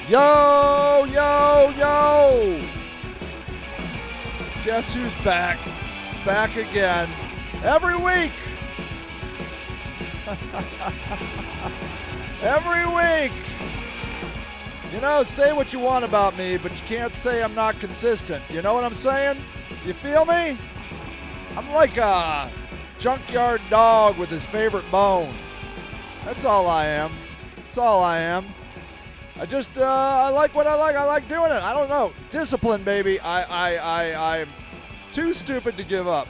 Yo, yo, yo! Guess who's back? Back again. Every week! Every week! You know, say what you want about me, but you can't say I'm not consistent. You know what I'm saying? Do you feel me? I'm like a junkyard dog with his favorite bone. That's all I am. That's all I am. I like what I like. I like doing it. I don't know. Discipline, baby. I'm too stupid to give up.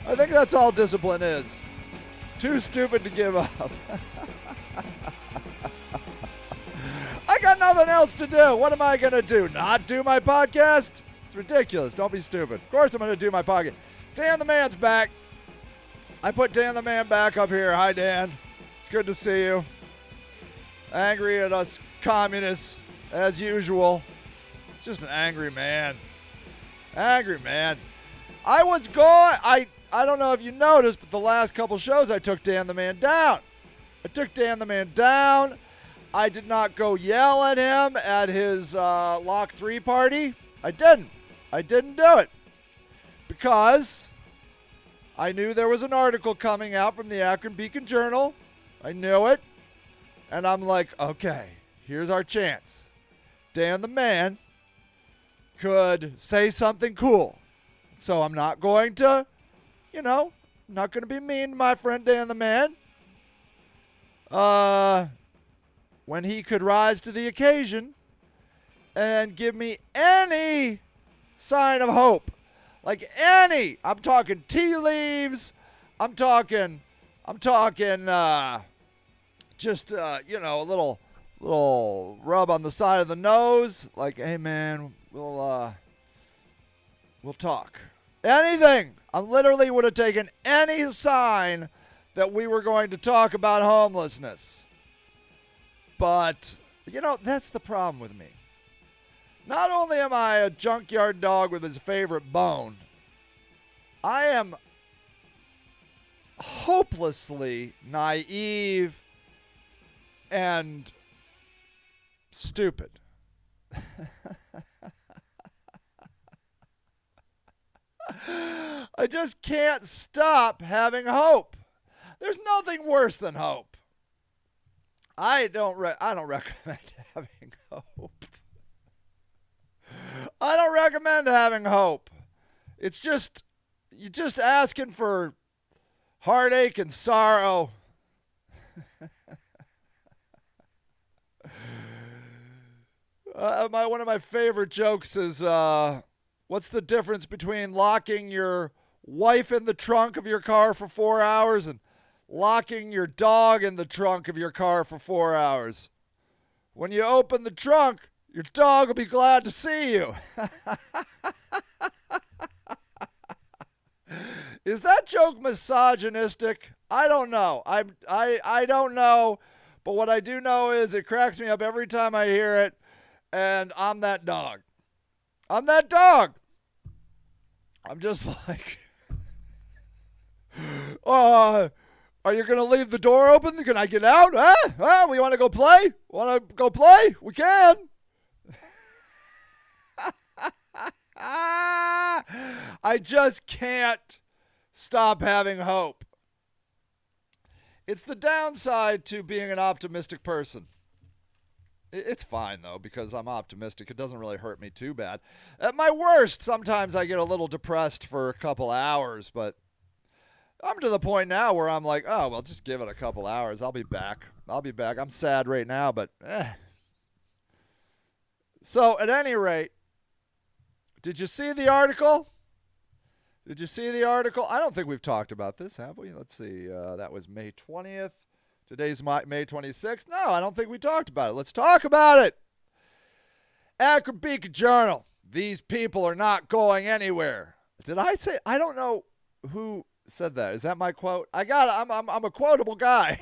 I think that's all discipline is. Too stupid to give up. I got nothing else to do. What am I going to do? Not do my podcast? It's ridiculous. Don't be stupid. Of course I'm going to do my podcast. Dan the Man's back. I put Dan the Man back up here. Hi, Dan. It's good to see you. Angry at us communists, as usual. It's just an angry man. Angry man. I was going, I don't know if you noticed, but the last couple shows I took Dan the Man down. I did not go yell at him at his Lock 3 party. I didn't do it. Because I knew there was an article coming out from the Akron Beacon Journal. I knew it. And I'm like, okay, here's our chance. Dan the Man could say something cool. So I'm not going to, I'm not going to be mean to my friend Dan the Man. When he could rise to the occasion and give me any sign of hope. Like any. I'm talking tea leaves. I'm talking, just, a little rub on the side of the nose. Like, hey, man, we'll talk. Anything. I literally would have taken any sign that we were going to talk about homelessness. But, that's the problem with me. Not only am I a junkyard dog with his favorite bone, I am hopelessly naive and stupid. I just can't stop having hope. There's nothing worse than hope. I don't recommend having hope. I don't recommend having hope. It's just, you're just asking for heartache and sorrow. One of my favorite jokes is, what's the difference between locking your wife in the trunk of your car for 4 hours and locking your dog in the trunk of your car for 4 hours? When you open the trunk, your dog will be glad to see you. Is that joke misogynistic? I don't know. I don't know. But what I do know is it cracks me up every time I hear it. And I'm that dog. I'm that dog. I'm just like, are you going to leave the door open? Can I get out? Huh? We want to go play? Want to go play? We can. I just can't stop having hope. It's the downside to being an optimistic person. It's fine, though, because I'm optimistic. It doesn't really hurt me too bad. At my worst, sometimes I get a little depressed for a couple hours, but I'm to the point now where I'm like, oh, well, just give it a couple hours. I'll be back. I'm sad right now, but So, at any rate, did you see the article? I don't think we've talked about this, have we? Let's see. That was May 20th. Today's May 26th. No, I don't think we talked about it. Let's talk about it. Akron Beacon Journal. These people are not going anywhere. Did I say? I don't know who said that. Is that my quote? I'm a quotable guy.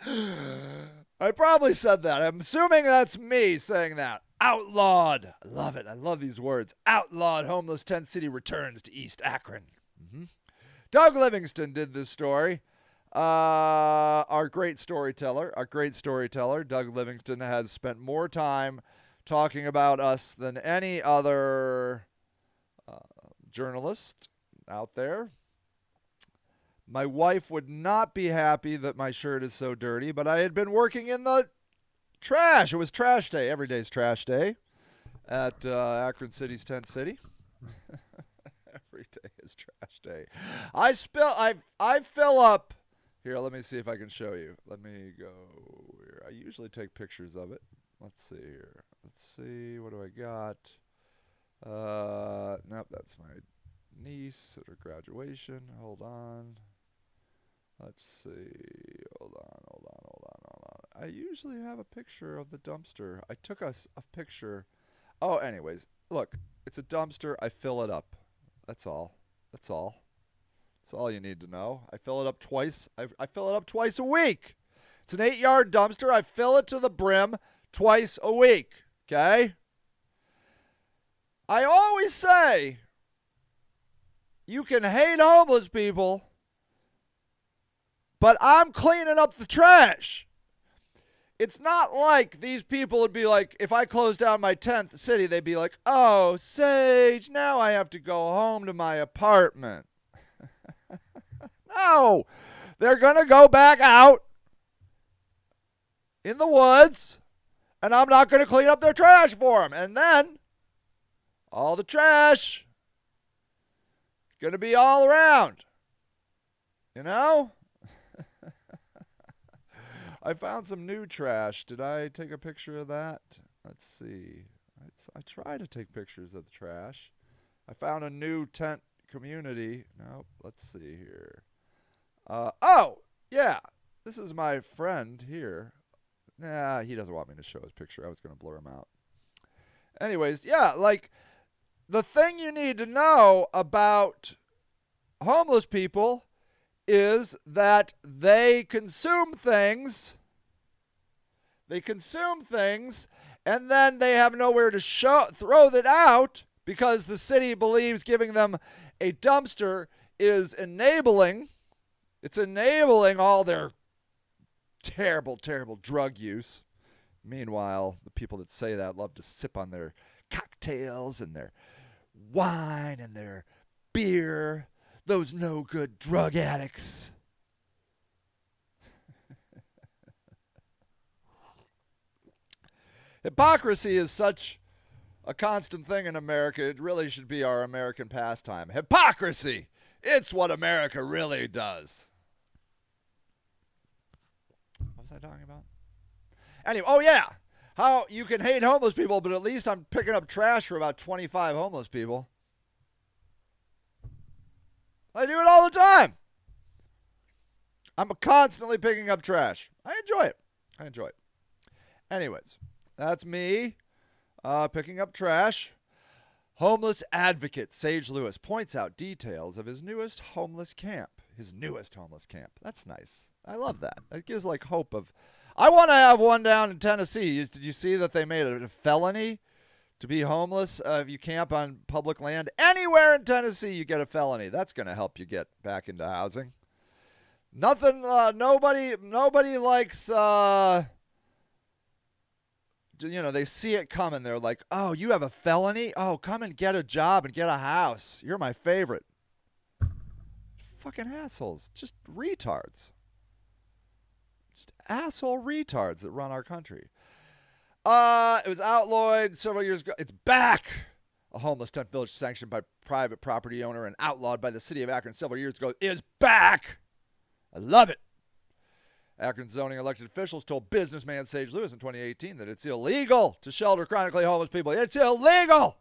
I probably said that. I'm assuming that's me saying that. Outlawed. I love it. I love these words. Outlawed homeless tent city returns to East Akron. Doug Livingston did this story. Our great storyteller, Doug Livingston, has spent more time talking about us than any other journalist out there. My wife would not be happy that my shirt is so dirty, but I had been working in the trash. It was trash day. Every day's trash day at Akron City's Tent City. Every day is trash day. I fill up. Here, let me see if I can show you. Let me go here. I usually take pictures of it. Let's see here. Let's see. What do I got? Nope, that's my niece at her graduation. Hold on. Let's see. Hold on. I usually have a picture of the dumpster. I took a picture. Oh, anyways. Look, it's a dumpster. I fill it up. That's all. That's all you need to know. I fill it up twice. I fill it up twice a week. It's an 8-yard dumpster. I fill it to the brim twice a week. Okay? I always say you can hate homeless people, but I'm cleaning up the trash. It's not like these people would be like, if I close down my tent city, they'd be like, oh, Sage, now I have to go home to my apartment. No, they're going to go back out in the woods, and I'm not going to clean up their trash for them. And then all the trash is going to be all around. You know? I found some new trash. Did I take a picture of that? Let's see. I try to take pictures of the trash. I found a new tent community. Nope. Let's see here. Oh, yeah. This is my friend here. Nah, he doesn't want me to show his picture. I was going to blur him out. Anyways, yeah, like the thing you need to know about homeless people is that they consume things. And then they have nowhere to throw that out because the city believes giving them a dumpster is enabling. It's enabling all their terrible, terrible drug use. Meanwhile, the people that say that love to sip on their cocktails and their wine and their beer. Those no-good drug addicts. Hypocrisy is such a constant thing in America. It really should be our American pastime. Hypocrisy! It's what America really does. What was I talking about? Anyway, oh yeah. How you can hate homeless people, but at least I'm picking up trash for about 25 homeless people. I do it all the time. I'm constantly picking up trash. I enjoy it. Anyways, that's me picking up trash. Homeless advocate Sage Lewis points out details of his newest homeless camp. That's nice. I love that. It gives like hope of... I want to have one down in Tennessee. Did you see that they made it a felony to be homeless if you camp on public land? Anywhere in Tennessee, you get a felony. That's going to help you get back into housing. Nobody likes, they see it coming. They're like, oh, you have a felony? Oh, come and get a job and get a house. You're my favorite. Fucking assholes. Just retards. Just asshole retards that run our country. It was outlawed several years ago. It's back. A homeless tent village sanctioned by private property owner and outlawed by the city of Akron several years ago is back. I love it. Akron zoning elected officials told businessman Sage Lewis in 2018 that it's illegal to shelter chronically homeless people. It's illegal.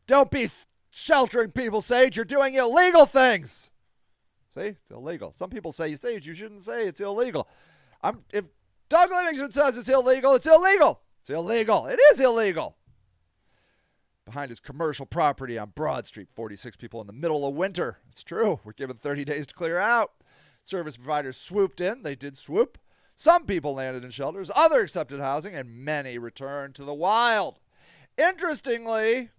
Don't be sheltering people, Sage. You're doing illegal things. See? It's illegal. Some people say, Sage, you shouldn't say it's illegal. If Doug Livingston says it's illegal, it's illegal. It's illegal. It is illegal. Behind his commercial property on Broad Street, 46 people in the middle of winter. It's true. We're given 30 days to clear out. Service providers swooped in. They did swoop. Some people landed in shelters. Others accepted housing, and many returned to the wild. Interestingly,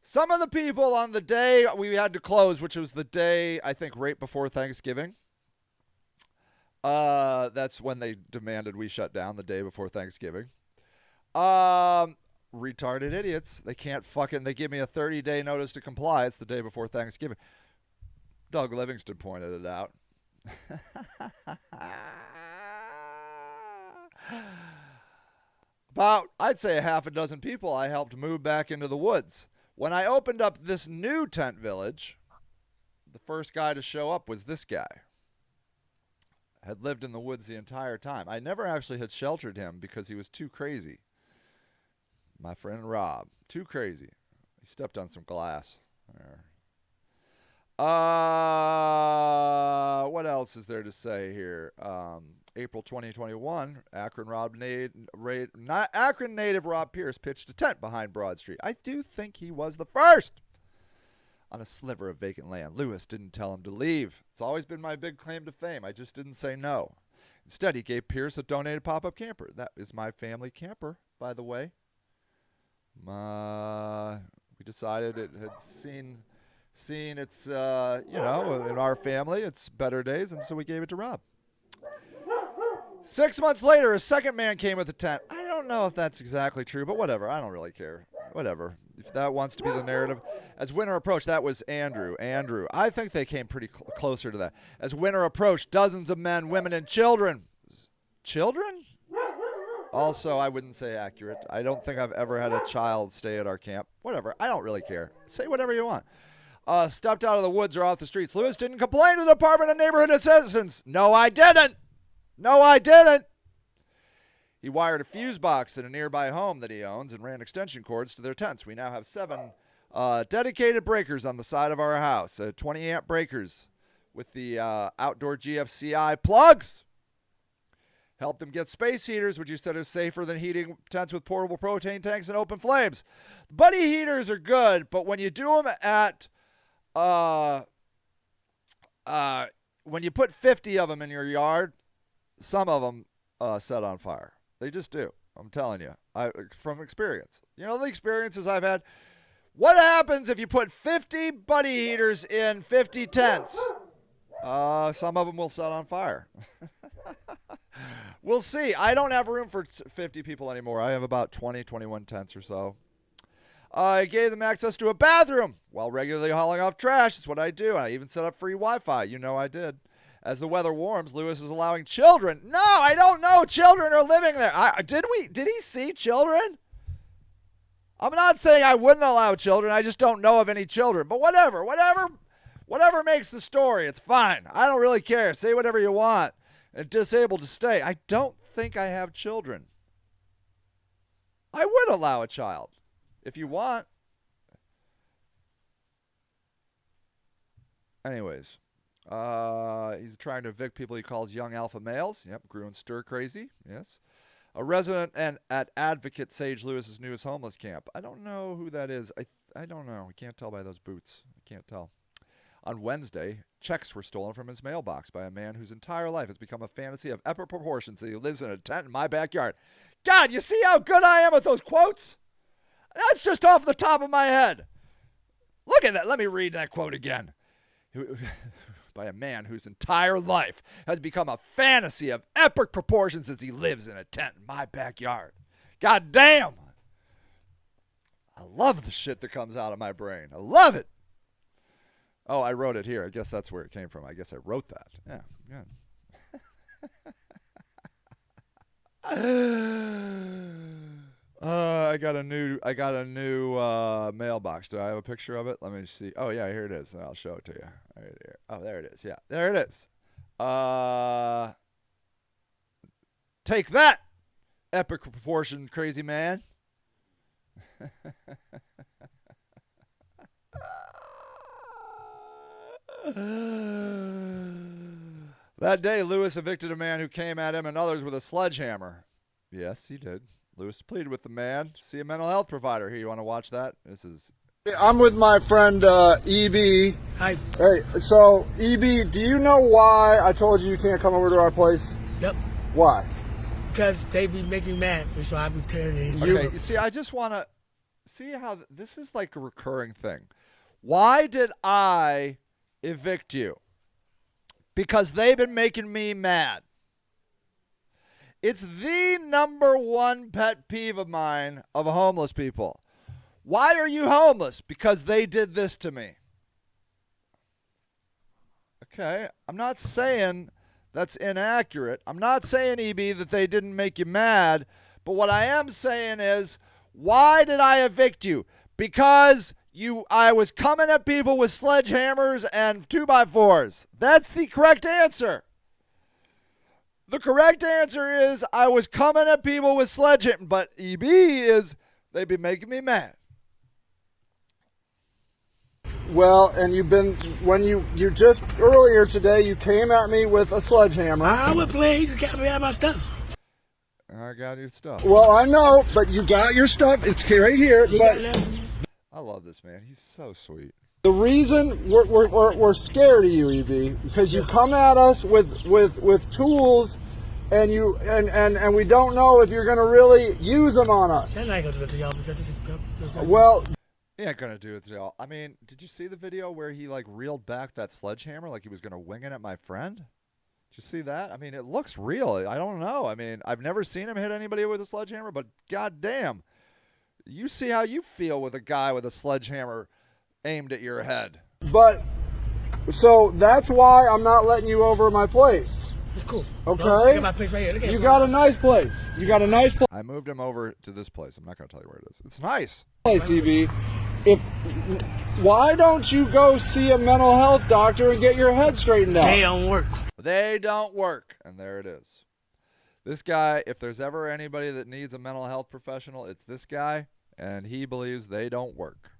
some of the people on the day we had to close, which was the day, I think, right before Thanksgiving, That's when they demanded we shut down the day before Thanksgiving. Retarded idiots. They can't fucking. They give me a 30-day notice to comply. It's the day before Thanksgiving. Doug Livingston pointed it out. About, I'd say, a half a dozen people I helped move back into the woods. When I opened up this new tent village, the first guy to show up was this guy. Had lived in the woods the entire time. I never actually had sheltered him because he was too crazy. My friend Rob. Too crazy. He stepped on some glass. There. What else is there to say here? April 2021, Akron native Rob Pierce pitched a tent behind Broad Street. I do think he was the first on a sliver of vacant land. Lewis didn't tell him to leave. It's always been my big claim to fame. I just didn't say no. Instead, he gave Pierce a donated pop-up camper. That is my family camper, by the way. We decided it had seen its, in our family, its better days, and so we gave it to Rob. 6 months later, a second man came with a tent. I don't know if that's exactly true, but whatever. I don't really care. Whatever. If that wants to be the narrative. As winter approached, that was Andrew. I think they came pretty closer to that. As winter approached, dozens of men, women, and children. Children? Also, I wouldn't say accurate. I don't think I've ever had a child stay at our camp. Whatever. I don't really care. Say whatever you want. Stepped out of the woods or off the streets. Lewis didn't complain to the Department of Neighborhood Assistance. No, I didn't. He wired a fuse box in a nearby home that he owns and ran extension cords to their tents. We now have 7 dedicated breakers on the side of our house, 20-amp breakers with the outdoor GFCI plugs. Helped them get space heaters, which you said is safer than heating tents with portable propane tanks and open flames. Buddy heaters are good, but when you do them at, when you put 50 of them in your yard, some of them set on fire. They just do. I'm telling you, from experience. You know the experiences I've had? What happens if you put 50 buddy heaters in 50 tents? Some of them will set on fire. We'll see. I don't have room for 50 people anymore. I have about 20, 21 tents or so. I gave them access to a bathroom while regularly hauling off trash. It's what I do. I even set up free Wi-Fi. You know I did. As the weather warms, Lewis is allowing children. No, I don't know. Children are living there. Did he see children? I'm not saying I wouldn't allow children. I just don't know of any children. But whatever makes the story. It's fine. I don't really care. Say whatever you want. And disabled to stay. I don't think I have children. I would allow a child if you want. Anyways. He's trying to evict people he calls young alpha males. Yep, grew and stir crazy. Yes. A resident at Advocate Sage Lewis's newest homeless camp. I don't know who that is. I don't know. I can't tell by those boots. I can't tell. On Wednesday, checks were stolen from his mailbox by a man whose entire life has become a fantasy of epic proportions. He lives in a tent in my backyard. God, you see how good I am with those quotes? That's just off the top of my head. Look at that. Let me read that quote again. By a man whose entire life has become a fantasy of epic proportions as he lives in a tent in my backyard. God damn. I love the shit that comes out of my brain. I love it. Oh, I wrote it here. I guess that's where it came from. I guess I wrote that. Yeah, good. I got a new mailbox. Do I have a picture of it? Let me see. Oh yeah, here it is. I'll show it to you. Right here. Oh, there it is. Yeah, there it is. Take that, epic proportion, crazy man. That day, Lewis evicted a man who came at him and others with a sledgehammer. Yes, he did. Lewis pleaded with the man to see a mental health provider. Here, you want to watch that? This is... I'm with my friend, EB. Hi. Hey, so, EB, do you know why I told you can't come over to our place? Yep. Why? Because they be making me mad, so I be telling you. Okay, you see, I just want to see how this is like a recurring thing. Why did I evict you? Because they've been making me mad. It's the number one pet peeve of mine of homeless people. Why are you homeless? Because they did this to me. Okay, I'm not saying that's inaccurate. I'm not saying, EB, that they didn't make you mad. But what I am saying is, why did I evict you? Because I was coming at people with sledgehammers and 2x4s. That's the correct answer. The correct answer is I was coming at people with sledgehammers. But EB is they've been making me mad. Well, and when you just earlier today, you came at me with a sledgehammer. I would play. You got me out of my stuff. I got your stuff. Well, I know, but you got your stuff. It's right here. But I love this man. He's so sweet. the reason we're scared of you, EB, because you come at us with tools, and we don't know if you're going to really use them on us. That's not going to do it to y'all. Well, He ain't gonna do it to y'all. I mean, did you see the video where he like reeled back that sledgehammer like he was gonna wing it at my friend? Did you see that? I mean, it looks real. I don't know. I mean, I've never seen him hit anybody with a sledgehammer, but goddamn, you see how you feel with a guy with a sledgehammer aimed at your head. but so that's why I'm not letting you over my place. It's cool. Okay. Look at my place right here. Look at You got a nice place. You got a nice I moved him over to this place. I'm not gonna tell you where it is. It's nice. place, EB. Why don't you go see a mental health doctor and get your head straightened out? They don't work. They don't work. And there it is. This guy, if there's ever anybody that needs a mental health professional, it's this guy, and he believes they don't work.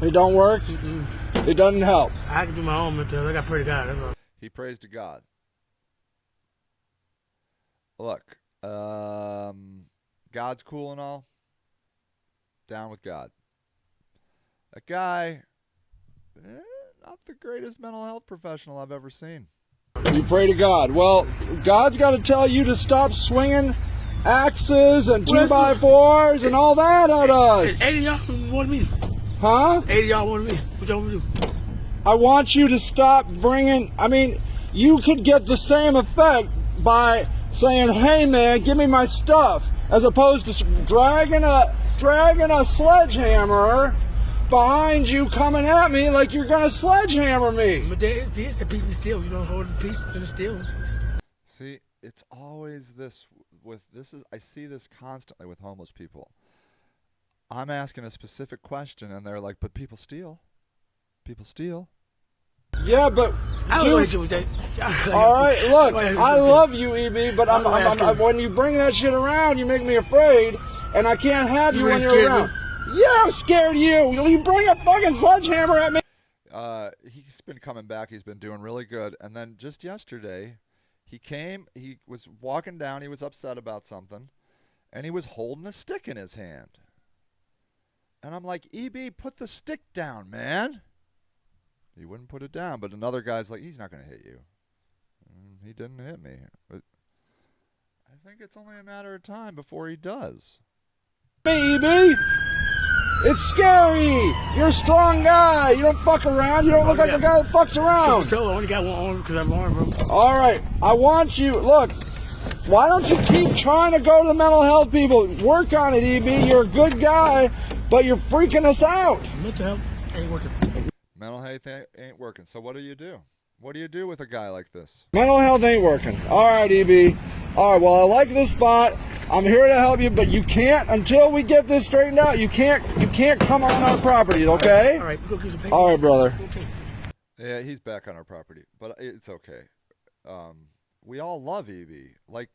It don't work? It doesn't help. I can do my own mental. I got pretty God. That's all. He prays to God. Look, God's cool and all. Down with God. That guy, not the greatest mental health professional I've ever seen. You pray to God. Well, God's got to tell you to stop swinging axes and 2x4s and all that at us. 80 y'all wanted me. Huh? 80 y'all wanted me. What y'all want to do? I want you to stop bringing... I mean, you could get the same effect by saying, hey, man, give me my stuff, as opposed to dragging a sledgehammer behind you coming at me like you're going to sledgehammer me. But there's a people steal. You don't hold the piece and steal. See, it's always this I see this constantly with homeless people. I'm asking a specific question and they're like, but people steal. People steal. Yeah, but I don't want to do with that. all right, look, I love you, EB, but when you bring that shit around, you make me afraid, and I can't have you when you're around. Yeah, I'm scared of you. You bring a fucking sledgehammer at me. He's been coming back. He's been doing really good. And then just yesterday, he was walking down. He was upset about something, and he was holding a stick in his hand. And I'm like, EB, put the stick down, man. He wouldn't put it down, but another guy's like, he's not going to hit you. He didn't hit me. But I think it's only a matter of time before he does. Baby, it's scary. You're a strong guy. You don't fuck around. You don't look like a guy that fucks around. I only got one arm because I'm arm, bro. All right, I want you. Look, why don't you keep trying to go to the mental health people? Work on it, EB. You're a good guy, but you're freaking us out. Mental health ain't working. Mental health ain't working. So what do you do? What do you do with a guy like this? Mental health ain't working. All right, EB. All right, well, I like this spot. I'm here to help you, but you can't, until we get this straightened out, you can't come on our property, okay? All right, we'll go get some paper. All right, brother. Okay. Yeah, he's back on our property, but it's okay. We all love EB. Like,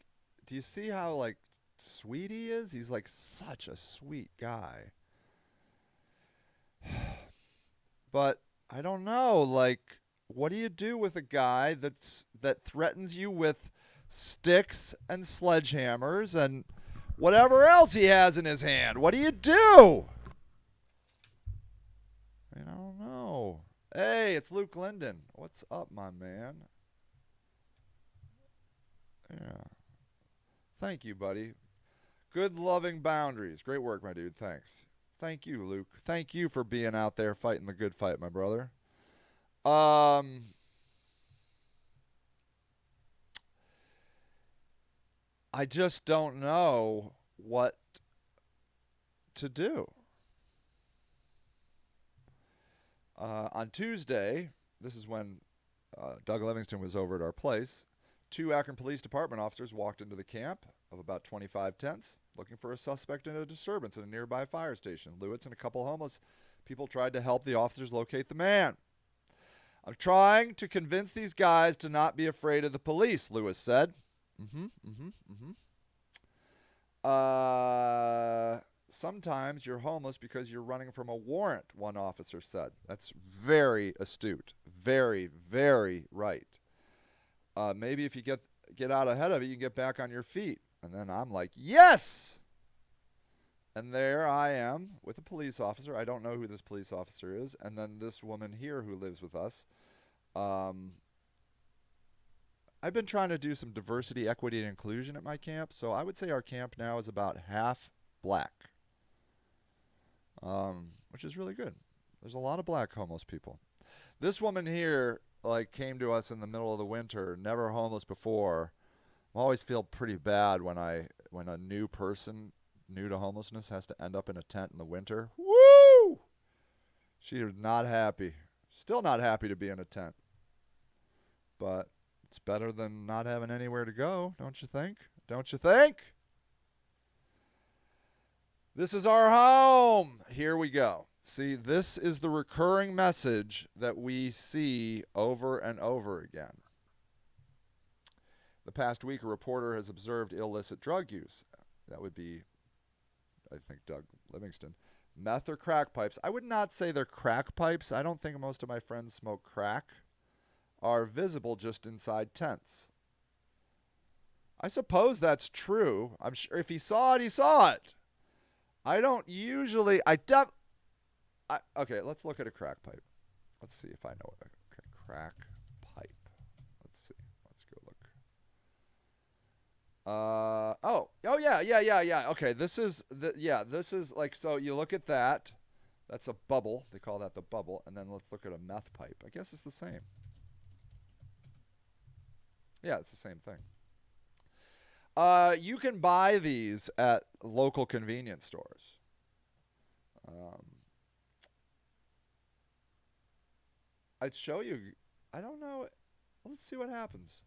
do you see how, like, sweet he is? He's, like, such a sweet guy. But I don't know, like, what do you do with a guy that threatens you with sticks and sledgehammers and whatever else he has in his hand? What do you do? I don't know. Hey, it's Luke Linden. What's up, my man? Yeah. Thank you, buddy. Good loving boundaries. Great work, my dude. Thanks. Thank you, Luke. Thank you for being out there fighting the good fight, my brother. I just don't know what to do. On Tuesday, this is when Doug Livingston was over at our place, 2 Akron Police Department officers walked into the camp of about 25 tents looking for a suspect in a disturbance at a nearby fire station. Lewis and a couple homeless people tried to help the officers locate the man. I'm trying to convince these guys to not be afraid of the police, Lewis said. Sometimes you're homeless because you're running from a warrant, one officer said. That's very astute. Very, very right. Maybe if you get out ahead of it, you can get back on your feet. And then I'm like, yes! And there I am with a police officer. I don't know who this police officer is. And then this woman here who lives with us. I've been trying to do some diversity, equity, and inclusion at my camp. So I would say our camp now is about half black, which is really good. There's a lot of black homeless people. This woman here came to us in the middle of the winter, never homeless before. I always feel pretty bad when a new person new to homelessness has to end up in a tent in the winter. Woo! She is not happy. Still not happy to be in a tent. But it's better than not having anywhere to go, don't you think? Don't you think? This is our home. Here we go. See, this is the recurring message that we see over and over again. The past week, a reporter has observed illicit drug use. That would be, I think, Doug Livingston. Meth or crack pipes. I would not say they're crack pipes. I don't think most of my friends smoke crack. Are visible just inside tents. I suppose that's true. I'm sure if he saw it, he saw it. I don't usually. Okay, let's look at a crack pipe. Let's see if I know what a crack pipe. Let's see. Let's go look. Yeah. Okay, this is so you look at that. That's a bubble. They call that the bubble. And then let's look at a meth pipe. I guess it's the same. Yeah, it's the same thing. You can buy these at local convenience stores. I'd show you. I don't know. Let's see what happens.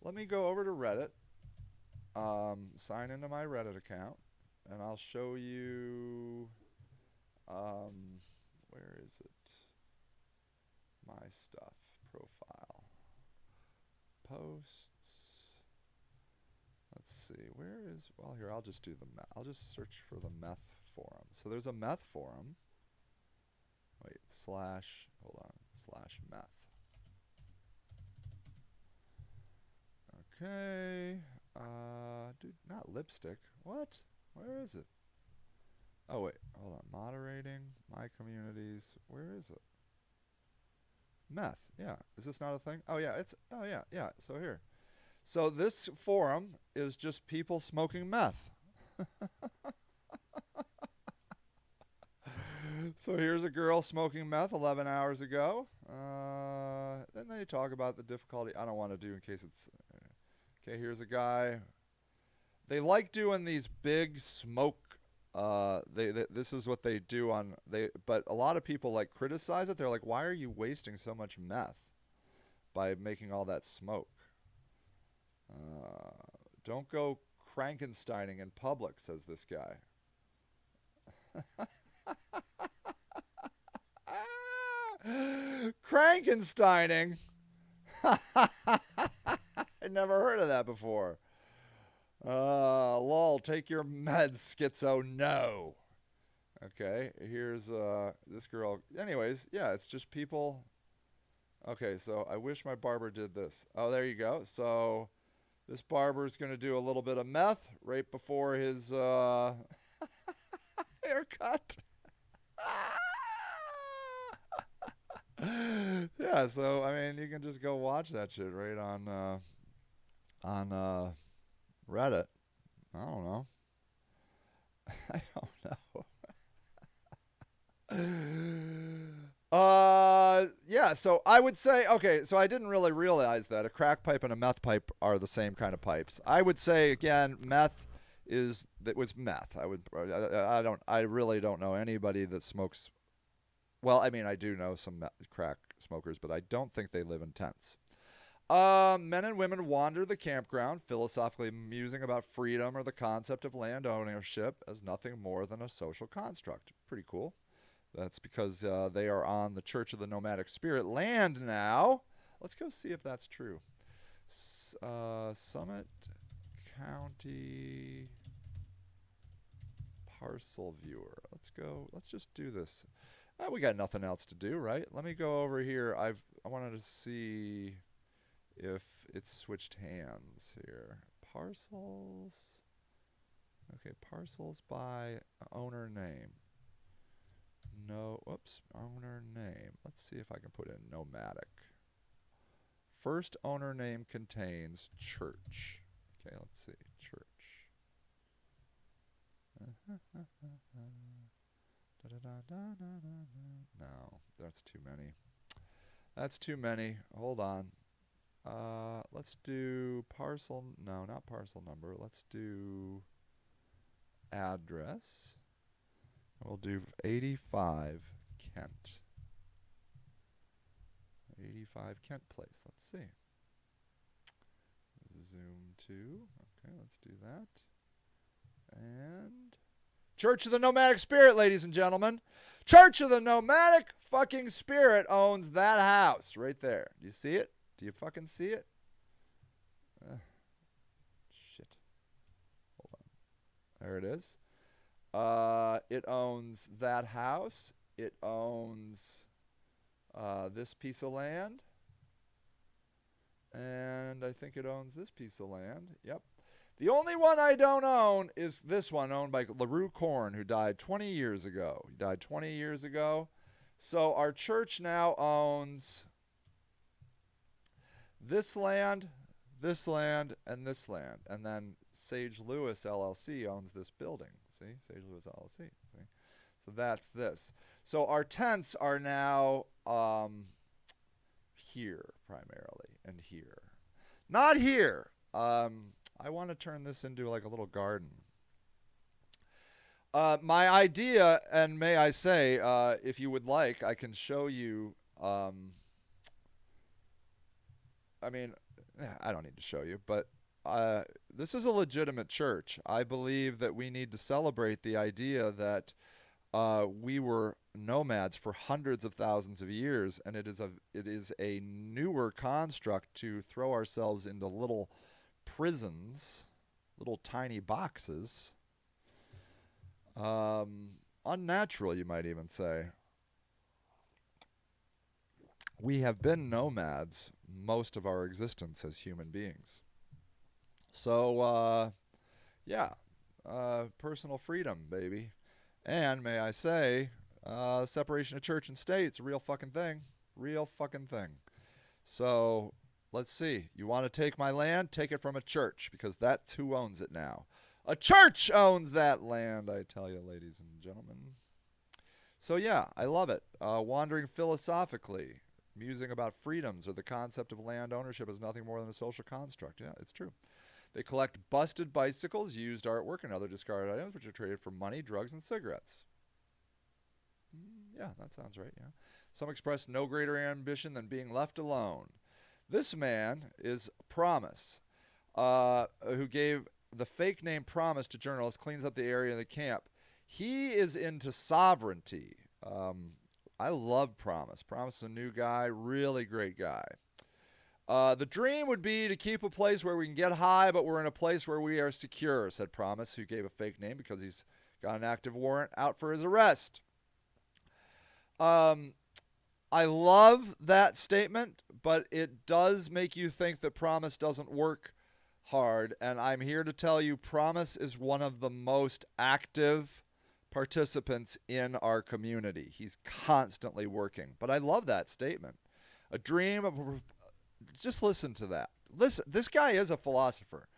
Let me go over to Reddit. Sign into my Reddit account, and I'll show you. Where is it? My stuff profile. Posts. Let's see. Where is? Well, here I'll just do the meth. I'll just search for the meth forum. So there's a meth forum. Wait. Hold on. /meth. Okay. Dude, not lipstick. What? Where is it? Oh wait. Hold on. Moderating. My communities. Where is it? Meth. Yeah. Is this not a thing? Oh yeah. Yeah. So here. So this forum is just people smoking meth. So here's a girl smoking meth 11 hours ago. Then they talk about the difficulty. I don't want to do in case it's... Okay, here's a guy. They like doing these big smoke... this is what they do on... But a lot of people criticize it. They're like, why are you wasting so much meth by making all that smoke? Don't go Frankensteining in public, says this guy. Frankensteining? I never heard of that before. Lol, take your meds, schizo, no. Okay, here's this girl. Anyways, yeah, it's just people. Okay, so I wish my barber did this. Oh, there you go. So this barber's going to do a little bit of meth right before his haircut. Yeah, so I mean, you can just go watch that shit right on Reddit. I don't know. I don't know. Yeah, so I would say, okay, so I didn't really realize that a crack pipe and a meth pipe are the same kind of pipes. I would say, again, that was meth. I really don't know anybody that smokes. Well, I mean, I do know some crack smokers, but I don't think they live in tents. Men and women wander the campground, philosophically musing about freedom or the concept of land ownership as nothing more than a social construct. Pretty cool. That's because they are on the Church of the Nomadic Spirit land now. Let's go see if that's true. Summit County parcel viewer. Let's go. Let's just do this. We got nothing else to do, right? Let me go over here. I wanted to see if it's switched hands here. Parcels. Okay, parcels by owner name. No, whoops, owner name. Let's see if I can put in Nomadic. First owner name contains church. Okay, let's see, church. No, that's too many. That's too many. Hold on. Let's do parcel. No, not parcel number. Let's do address. We'll do 85 Kent. 85 Kent Place. Let's see. Zoom to. Okay, let's do that. And Church of the Nomadic Spirit, ladies and gentlemen. Church of the Nomadic fucking Spirit owns that house right there. Do you see it? Do you fucking see it? Shit. Hold on. There it is. It owns that house. It owns this piece of land. And I think it owns this piece of land. Yep. The only one I don't own is this one, owned by LaRue Korn, who died 20 years ago. He died 20 years ago. So our church now owns this land, and this land. And then Sage Lewis LLC owns this building. See? Sage Lewis LLC. See? So that's this. So our tents are now here primarily, and here. Not here. I want to turn this into like a little garden. My idea, and may I say, if you would like, I can show you. I mean, I don't need to show you, but this is a legitimate church. I believe that we need to celebrate the idea that we were nomads for hundreds of thousands of years, and it is a newer construct to throw ourselves into little prisons, little tiny boxes. Unnatural, you might even say. We have been nomads most of our existence as human beings. So, yeah, personal freedom, baby. And may I say, separation of church and state, it's a real fucking thing. Real fucking thing. So, let's see. You want to take my land? Take it from a church, because that's who owns it now. A church owns that land, I tell you, ladies and gentlemen. So, yeah, I love it. Wandering philosophically, musing about freedoms or the concept of land ownership is nothing more than a social construct. Yeah, it's true. They collect busted bicycles, used artwork, and other discarded items, which are traded for money, drugs, and cigarettes. Yeah, that sounds right, yeah. Some express no greater ambition than being left alone. This man is Promise, who gave the fake name Promise to journalists, cleans up the area of the camp. He is into sovereignty. I love Promise. Promise is a new guy, really great guy. The dream would be to keep a place where we can get high, but we're in a place where we are secure, said Promise, who gave a fake name because he's got an active warrant out for his arrest. I love that statement, but it does make you think that Promise doesn't work hard. And I'm here to tell you, Promise is one of the most active participants in our community. He's constantly working. But I love that statement. A dream of... Just listen to that. Listen, this guy is a philosopher.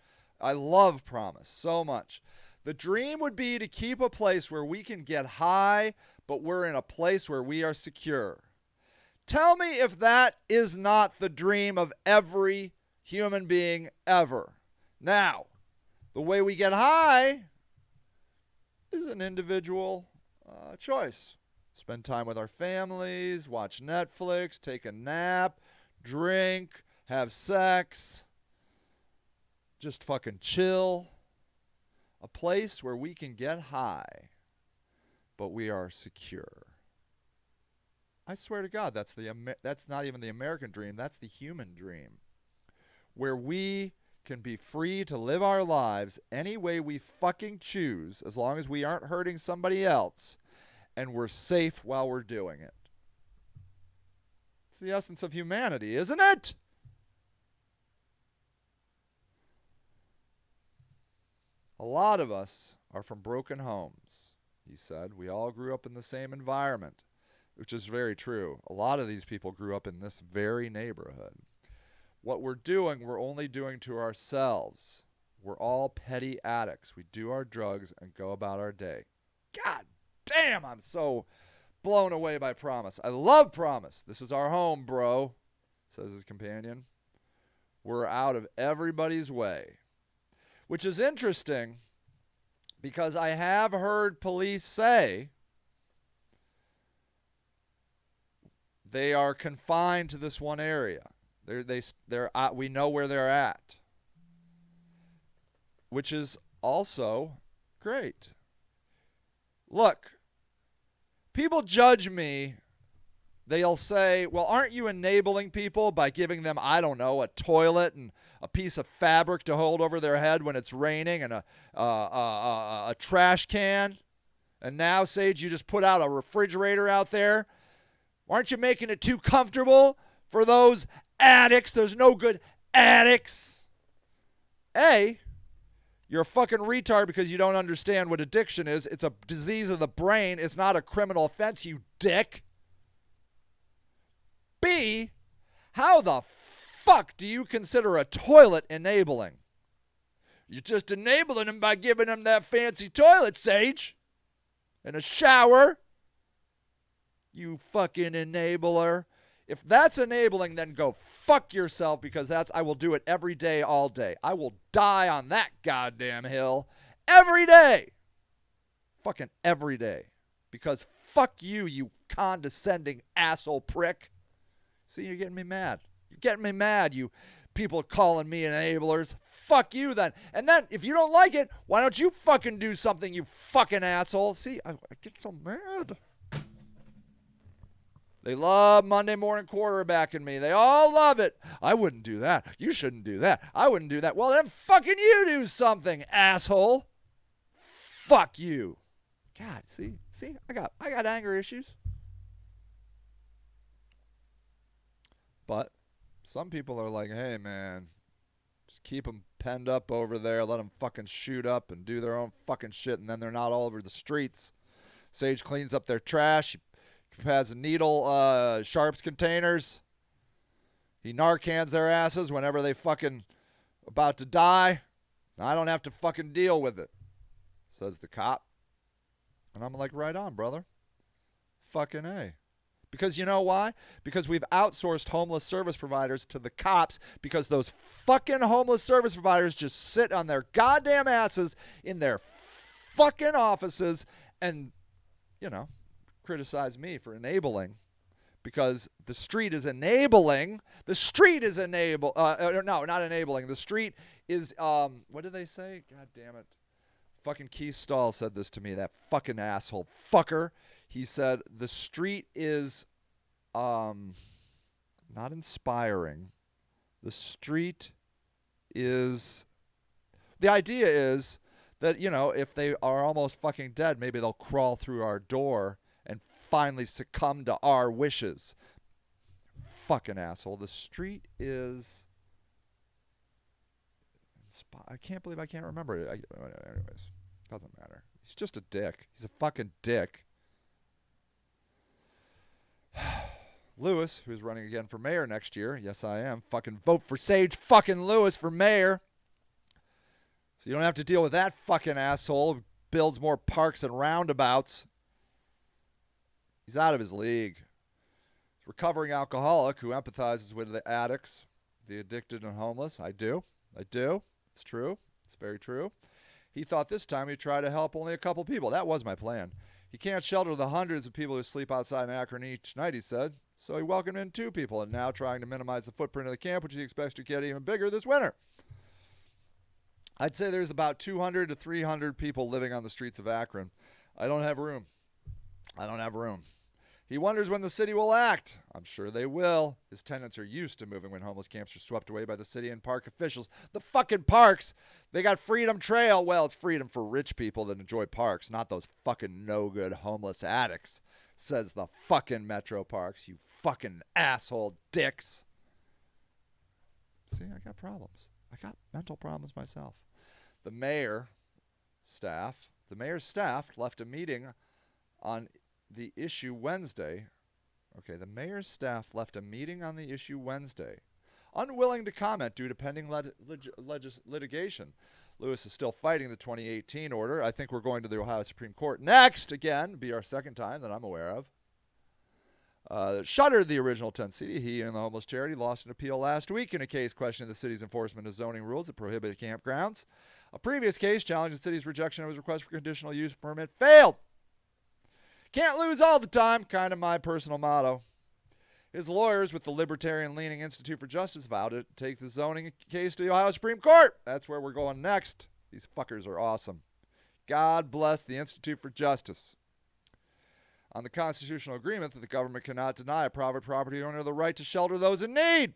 I love Promise so much. The dream would be to keep a place where we can get high, but we're in a place where we are secure. Tell me if that is not the dream of every human being ever. Now, the way we get high is an individual choice. Spend time with our families, watch Netflix, take a nap, drink, have sex, just fucking chill. A place where we can get high, but we are secure. I swear to God, that's not even the American dream. That's the human dream, where we can be free to live our lives any way we fucking choose, as long as we aren't hurting somebody else, and we're safe while we're doing it. It's the essence of humanity, isn't it? A lot of us are from broken homes, he said. We all grew up in the same environment, which is very true. A lot of these people grew up in this very neighborhood. What we're doing, we're only doing to ourselves. We're all petty addicts. We do our drugs and go about our day. God damn, I'm so blown away by Promise. I love Promise. This is our home, bro, says his companion. We're out of everybody's way. Which is interesting, because I have heard police say they are confined to this one area. We know where they're at, which is also great. Look, people judge me. They'll say, well, aren't you enabling people by giving them, I don't know, a toilet and a piece of fabric to hold over their head when it's raining and a trash can? And now, Sage, you just put out a refrigerator out there. Aren't you making it too comfortable for those addicts? There's no good addicts. A, you're a fucking retard because you don't understand what addiction is. It's a disease of the brain. It's not a criminal offense, you dick. B, how the fuck do you consider a toilet enabling? You're just enabling them by giving them that fancy toilet, Sage. And a shower. You fucking enabler. If that's enabling, then go fuck yourself, because I will do it every day, all day. I will die on that goddamn hill every day. Fucking every day. Because fuck you, you condescending asshole prick. See, you're getting me mad. You're getting me mad, you people calling me enablers. Fuck you then. And then, if you don't like it, why don't you fucking do something, you fucking asshole? See, I get so mad. They love Monday morning quarterbacking me. They all love it. I wouldn't do that. You shouldn't do that. I wouldn't do that. Well, then fucking you do something, asshole. Fuck you. God, see, I got anger issues. But some people are like, hey, man, just keep them penned up over there. Let them fucking shoot up and do their own fucking shit, and then they're not all over the streets. Sage cleans up their trash. He has a needle sharps containers. He Narcans their asses whenever they fucking about to die. I don't have to fucking deal with it, says the cop. And I'm like, right on, brother. Fucking A. Because you know why? Because we've outsourced homeless service providers to the cops, because those fucking homeless service providers just sit on their goddamn asses in their fucking offices and, criticize me for enabling, because the street is enabling. The street is no, not enabling. The street is, what did they say? God damn it. Fucking Keith Stahl said this to me, that fucking asshole fucker. He said, the street is not inspiring. The street is... The idea is that, if they are almost fucking dead, maybe they'll crawl through our door and finally succumb to our wishes. Fucking asshole. The street is... I can't believe I can't remember it. Anyways, doesn't matter. He's just a dick. He's a fucking dick. Lewis, who's running again for mayor next year. Yes, I am. Fucking vote for Sage fucking Lewis for mayor. So you don't have to deal with that fucking asshole who builds more parks and roundabouts. He's out of his league. Recovering alcoholic who empathizes with the addicts, the addicted and homeless. I do. It's true. It's very true. He thought this time he'd try to help only a couple people. That was my plan. He can't shelter the hundreds of people who sleep outside in Akron each night, he said. So he welcomed in 2 people and now trying to minimize the footprint of the camp, which he expects to get even bigger this winter. I'd say there's about 200 to 300 people living on the streets of Akron. I don't have room. He wonders when the city will act. I'm sure they will. His tenants are used to moving when homeless camps are swept away by the city and park officials. The fucking parks. They got Freedom Trail. Well, it's freedom for rich people that enjoy parks, not those fucking no-good homeless addicts, says the fucking Metro Parks, you fucking asshole dicks. See, I got problems. I got mental problems myself. The mayor's staff left a meeting on the issue Wednesday. Okay, the mayor's staff left a meeting on the issue Wednesday, unwilling to comment due to pending litigation. Lewis is still fighting the 2018 order. I think we're going to the Ohio Supreme Court next, again, be our second time that I'm aware of. Shuttered the original tent city. He and the homeless charity lost an appeal last week in a case questioning the city's enforcement of zoning rules that prohibited campgrounds. A previous case challenging the city's rejection of his request for conditional use permit failed. Can't lose all the time, kind of my personal motto. His lawyers with the libertarian-leaning Institute for Justice vowed to take the zoning case to the Ohio Supreme Court. That's where we're going next. These fuckers are awesome. God bless the Institute for Justice. On the constitutional agreement that the government cannot deny a private property owner the right to shelter those in need.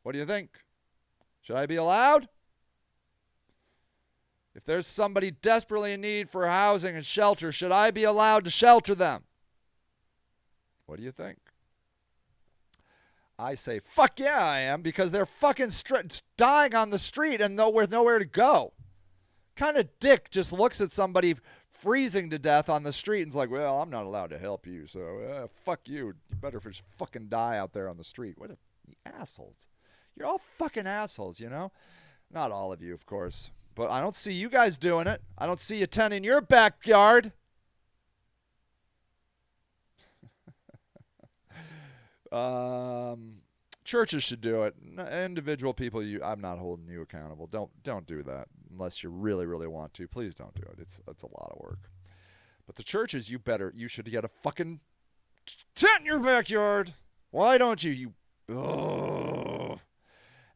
What do you think? Should I be allowed? If there's somebody desperately in need for housing and shelter, should I be allowed to shelter them? What do you think? I say, fuck yeah, I am, because they're fucking dying on the street and nowhere to go. Kind of dick just looks at somebody freezing to death on the street and is like, well, I'm not allowed to help you, so fuck you. You better just fucking die out there on the street. What assholes. You're all fucking assholes, you know? Not all of you, of course. But I don't see you guys doing it. I don't see a tent in your backyard. Churches should do it. Individual people, I'm not holding you accountable. Don't do that unless you really, really want to. Please don't do it. It's a lot of work. But the churches, you should get a fucking tent in your backyard. Why don't you? Ugh.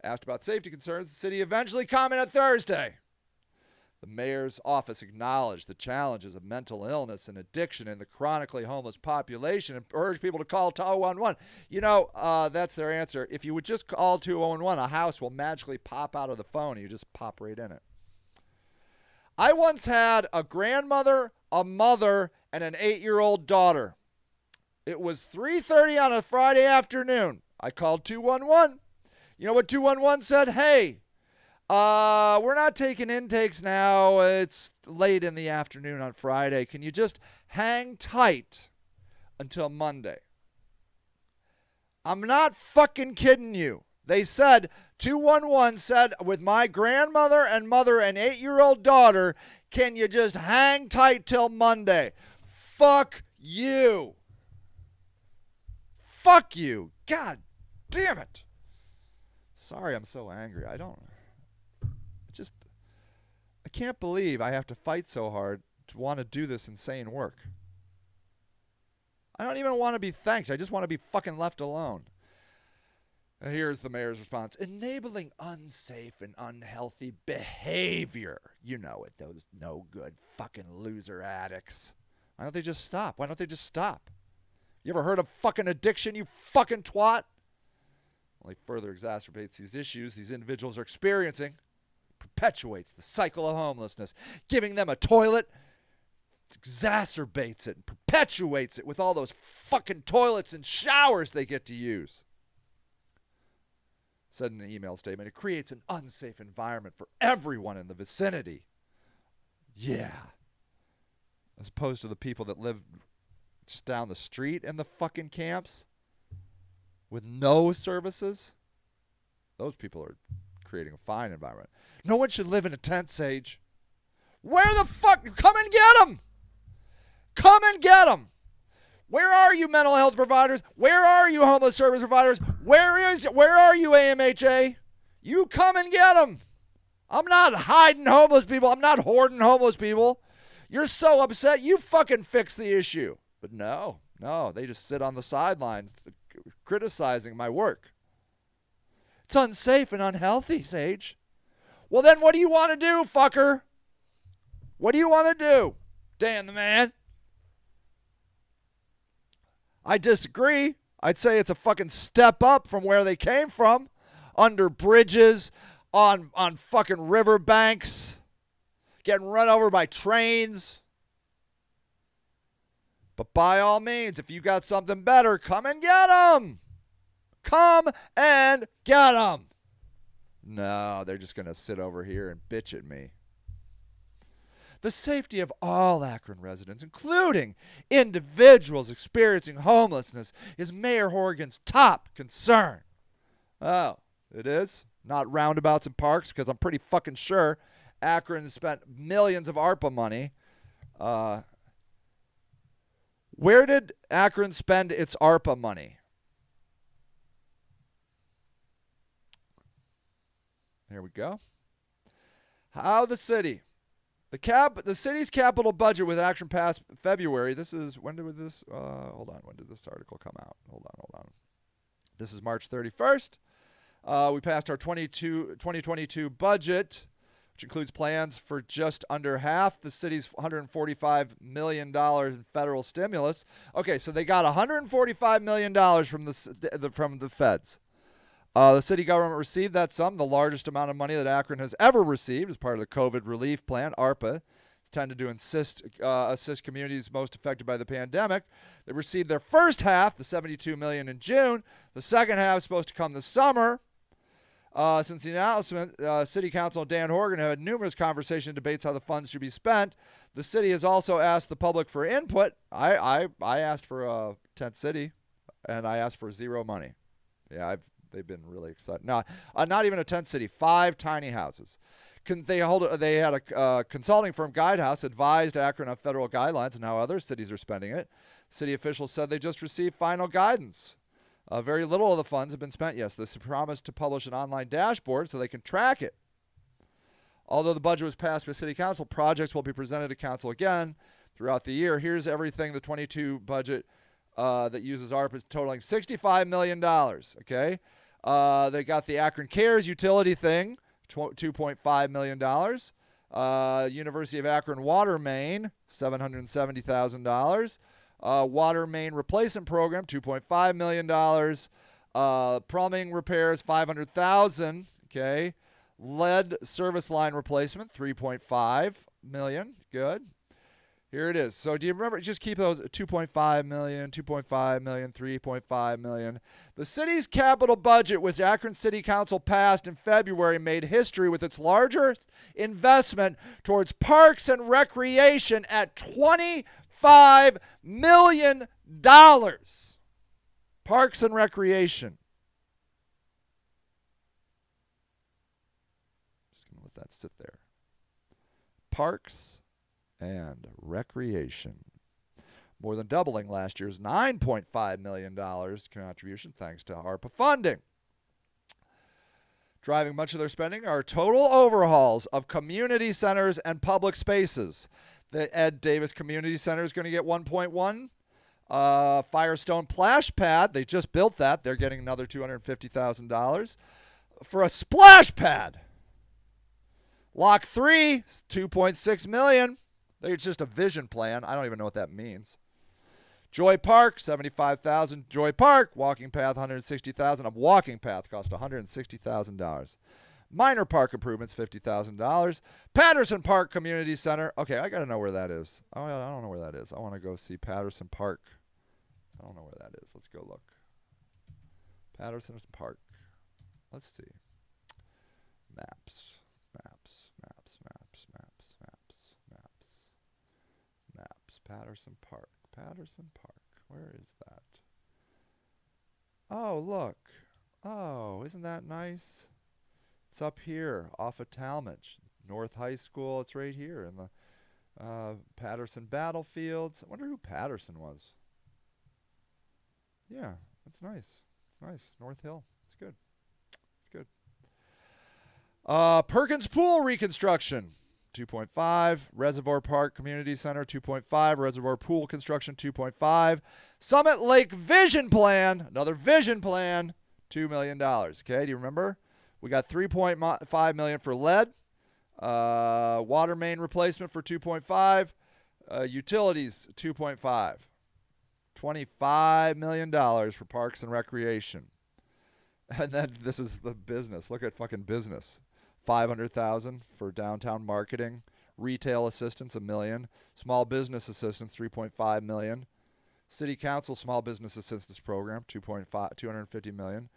Asked about safety concerns, the city eventually commented Thursday. The mayor's office acknowledged the challenges of mental illness and addiction in the chronically homeless population and urged people to call 211. You know, that's their answer. If you would just call 211, a house will magically pop out of the phone and you just pop right in it. I once had a grandmother, a mother, and an 8-year-old daughter. It was 3:30 on a Friday afternoon. I called 211. You know what 211 said? Hey, we're not taking intakes now. It's late in the afternoon on Friday. Can you just hang tight until Monday? I'm not fucking kidding you. They said, 211 said, with my grandmother and mother and 8-year-old daughter, can you just hang tight till Monday? Fuck you. Fuck you. God damn it. Sorry I'm so angry. I can't believe I have to fight so hard to want to do this insane work. I don't even want to be thanked. I just want to be fucking left alone. And here's the mayor's response. Enabling unsafe and unhealthy behavior. You know it, those no good fucking loser addicts. Why don't they just stop? You ever heard of fucking addiction, you fucking twat? Only further exacerbates these issues these individuals are experiencing. Perpetuates the cycle of homelessness. Giving them a toilet exacerbates it and perpetuates it with all those fucking toilets and showers they get to use. Said in an email statement, it creates an unsafe environment for everyone in the vicinity. Yeah. As opposed to the people that live just down the street in the fucking camps with no services. Those people are creating a fine environment. No one should live in a tent, Sage. Where the fuck? Come and get them. Come and get them. Where are you mental health providers? Where are you homeless service providers? Where are you AMHA? You come and get them. I'm not hiding homeless people. I'm not hoarding homeless people. You're so upset, you fucking fix the issue. But no, they just sit on the sidelines criticizing my work. It's unsafe and unhealthy, Sage. Well, then what do you want to do, fucker? What do you want to do? Dan the man. I disagree. I'd say it's a fucking step up from where they came from. Under bridges, on fucking riverbanks, getting run over by trains. But by all means, if you got something better, come and get them. Come and get them. No, they're just going to sit over here and bitch at me. The safety of all Akron residents, including individuals experiencing homelessness, is Mayor Horgan's top concern. Oh, it is? Not roundabouts and parks, because I'm pretty fucking sure Akron spent millions of ARPA money. Where did Akron spend its ARPA money? Here we go. How the city. The city's capital budget with Akron passed February. This is, when did this, hold on, when did this article come out? Hold on. This is March 31st. We passed our 2022 budget, which includes plans for just under half the city's $145 million in federal stimulus. Okay, so they got $145 million from the feds. The city government received that sum, the largest amount of money that Akron has ever received as part of the COVID relief plan, ARPA. It's intended to assist communities most affected by the pandemic. They received their first half, the $72 million in June. The second half is supposed to come this summer. Since the announcement, City Council Dan Horgan have had numerous conversations and debates how the funds should be spent. The city has also asked the public for input. I asked for a tent city, and I asked for zero money. Yeah, they've been really excited. No, not even a tent city. 5 tiny houses. They had a consulting firm, Guidehouse, advised Akron of federal guidelines and how other cities are spending it. City officials said they just received final guidance. Very little of the funds have been spent. Yes, they promised to publish an online dashboard so they can track it. Although the budget was passed by City Council, projects will be presented to Council again throughout the year. Here's everything the 22 budget that uses ARPA is totaling $65 million. Okay, they got the Akron Cares utility thing, $2.5 million. University of Akron water main, $770,000. Water main replacement program, $2.5 million. Plumbing repairs, $500,000. Okay. Lead service line replacement, $3.5 million. Good. Here it is. So do you remember? Just keep those 2.5 million, 2.5 million, 3.5 million. The city's capital budget, which Akron City Council passed in February, made history with its largest investment towards parks and recreation at $25 million. Parks and recreation. Just going to let that sit there. Parks and recreation. More than doubling last year's $9.5 million contribution thanks to ARPA funding. Driving much of their spending are total overhauls of community centers and public spaces. The Ed Davis Community Center is going to get $1.1. Firestone Splash Pad, they just built that. They're getting another $250,000 for a splash pad. Lock 3, $2.6 million. It's just a vision plan. I don't even know what that means. Joy Park, $75,000. Joy Park, walking path, $160,000. A walking path cost $160,000. Minor park improvements, $50,000. Patterson Park Community Center. Okay, I got to know where that is. Oh, I don't know where that is. I want to go see Patterson Park. I don't know where that is. Let's go look. Patterson Park. Let's see. Maps. Patterson Park. Where is that? Oh, look. Oh, isn't that nice? It's up here off of Talmadge. North High School. It's right here in the Patterson Battlefields. I wonder who Patterson was. Yeah, that's nice. It's nice. North Hill. It's good. It's good. Perkins Pool reconstruction, 2.5. Reservoir Park Community Center, 2.5. Reservoir Pool construction, 2.5. Summit Lake Vision Plan, another vision plan, $2 million. Okay, do you remember? We got $3.5 million for lead, water main replacement for 2.5, utilities 2.5, $25 million for parks and recreation. And then this is the business. Look at fucking business. $500,000 for downtown marketing, retail assistance $1 million, small business assistance $3.5 million, city council small business assistance program $250 million,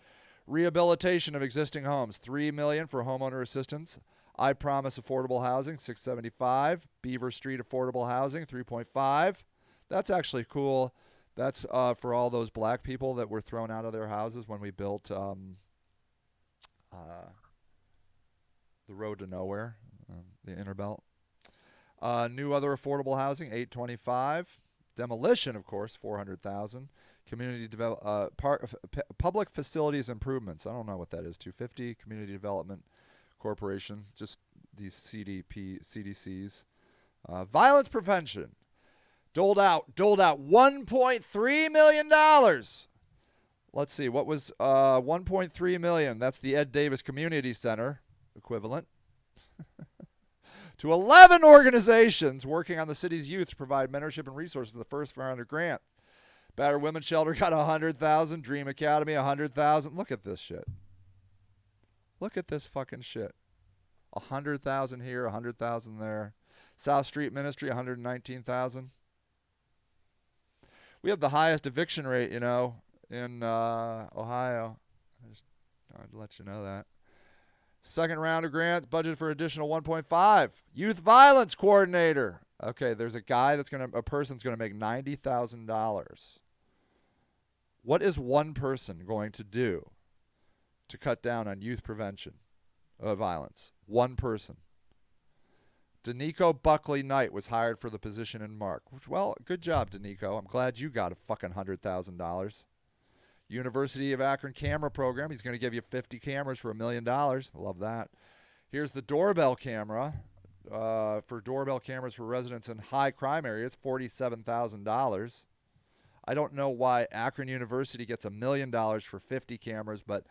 rehabilitation of existing homes $3 million for homeowner assistance, I Promise affordable housing $675, Beaver Street affordable housing $3.5. That's actually cool. That's for all those black people that were thrown out of their houses when we built the road to nowhere, the inner belt. New other affordable housing, $825. Demolition, of course, $400,000. Community public facilities improvements. I don't know what that is. $250. Community Development Corporation, just these CDCs. Violence prevention, doled out $1.3 million. Let's see, what was $1.3 million? That's the Ed Davis Community Center equivalent. To 11 organizations working on the city's youth to provide mentorship and resources in the first round of grants. Battered Women's Shelter got $100,000. Dream Academy $100,000. Look at this shit. Look at this fucking shit. $100,000 here, $100,000 there. South Street Ministry $119,000. We have the highest eviction rate, in Ohio. I just wanted to let you know that. Second round of grants, budget for additional 1.5. Youth violence coordinator. Okay, there's a person's gonna make $90,000. What is one person going to do to cut down on youth prevention of violence? One person. Danico Buckley Knight was hired for the position in Mark. Well, good job, Danico. I'm glad you got a fucking $100,000. University of Akron camera program. He's going to give you 50 cameras for $1 million. Love that. Here's the doorbell camera. For doorbell cameras for residents in high crime areas, $47,000. I don't know why Akron University gets $1 million for 50 cameras, but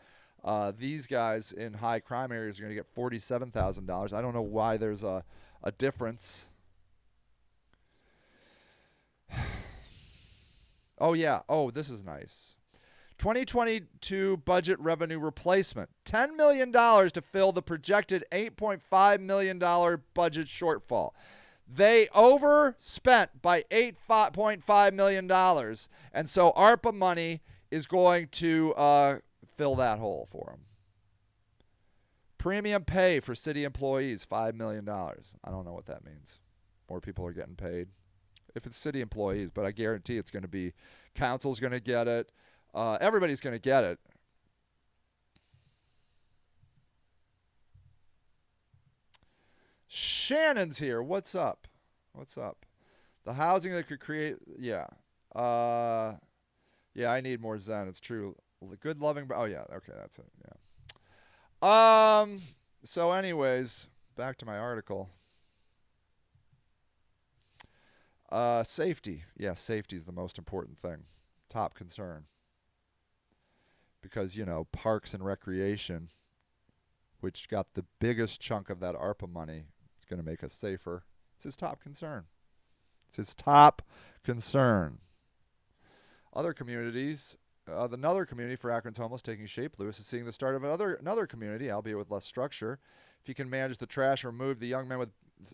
these guys in high crime areas are going to get $47,000. I don't know why there's a difference. Oh, yeah. Oh, this is nice. 2022 budget revenue replacement. $10 million to fill the projected $8.5 million budget shortfall. They overspent by $8.5 million. And so ARPA money is going to fill that hole for them. Premium pay for city employees, $5 million. I don't know what that means. More people are getting paid. If it's city employees, but I guarantee it's going to be council's going to get it. Everybody's going to get it. Shannon's here. What's up? What's up? The housing that could create... Yeah. Yeah, I need more Zen. It's true. Good, loving... Oh, yeah. Okay, that's it. Yeah. So anyways, back to my article. Safety. Yeah, safety is the most important thing. Top concern. Because, parks and recreation, which got the biggest chunk of that ARPA money, is going to make us safer. It's his top concern. It's his top concern. Other communities, another community for Akron's homeless taking shape. Lewis is seeing the start of another community, albeit with less structure. If he can manage the trash and remove the young men